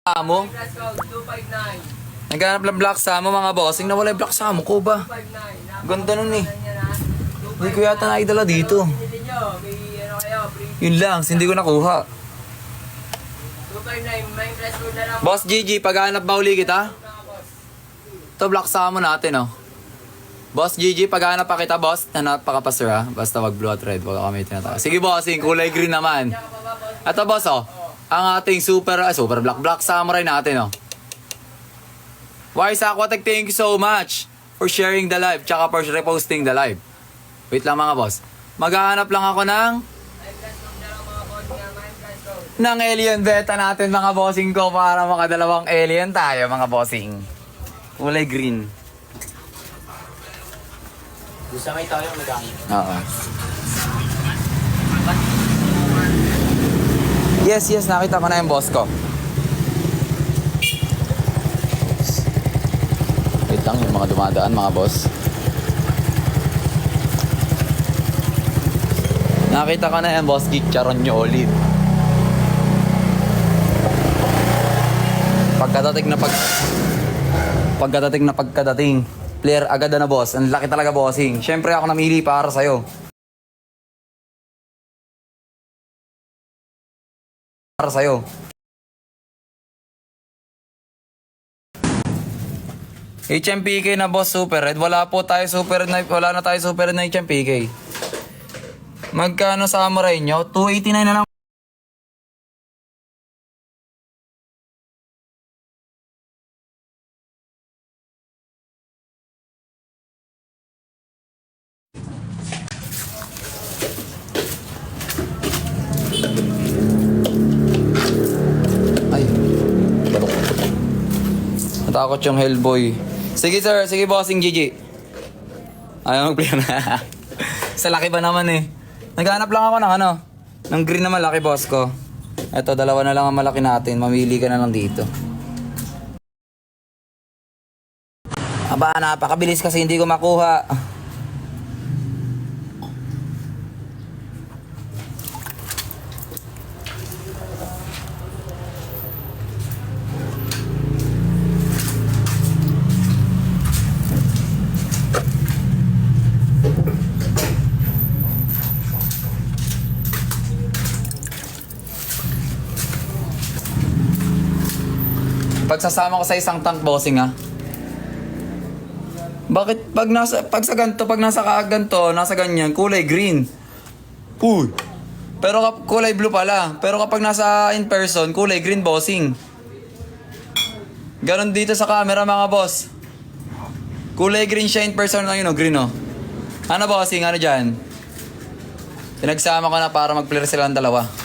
Samo? Let's go, 259. Naghanap lang black samo mga bossing. Nawala yung black samo ko ba? 259. Ganda nun eh. Hindi ko yata nakidala dito. Pinili nyo, may ano kayo, free. Yun lang, hindi ko nakuha. 259, may press code na lang. Boss Gigi, paghanap ba uli kita? Mga boss. Ito black samo natin oh. Boss Gigi, paghanap pa kita boss. Napaka-pastor ha. Basta wag blue at red. Wag kami tinatawag. Sige bossing, kulay green naman. Ito boss oh. Ang ating super black samurai natin oh. Wise Aquatech, thank you so much for sharing the live tsaka for reposting the live. Wait lang mga boss. Maghahanap lang ako ng May press code na lang mga boss nga, may press code. ng alien beta natin mga bossing ko para makadalawang alien tayo mga bossing. Kulay green. Gusto may tayo nagamit. Oo. Yes, nakita ko na yung boss ko. Wait lang, yung mga dumadaan mga boss. Nakita ko na yung boss Geek Charon nyo ulit. Pagkadating. Player agad na boss. Ang laki talaga bossing. Siyempre ako namili para sa'yo. Para sa'yo. HMPK na boss super red. Wala na tayo super red na HMPK. Magkano samurai nyo? 289 na lang. Ay, balok. Natakot yung Hellboy. Sige sir, sige bossing Gigi. Ayaw mag-play na. Sa laki ba naman eh. Naghanap lang ako ng green na malaki boss ko. Eto, dalawa na lang ang malaki natin. Mamili ka na lang dito. Aba, napakabilis kasi hindi ko makuha. Pagsasama ko sa isang tank bossing ha. Bakit pag nasa ganyan, kulay green. Uy. Pero kulay blue pala. Pero kapag nasa in person, kulay green bossing. Ganon dito sa camera mga boss. Kulay green siya in person lang yun oh, green oh. Ano bossing, ano dyan? Pinagsama ko na para mag-clear sila ng dalawa.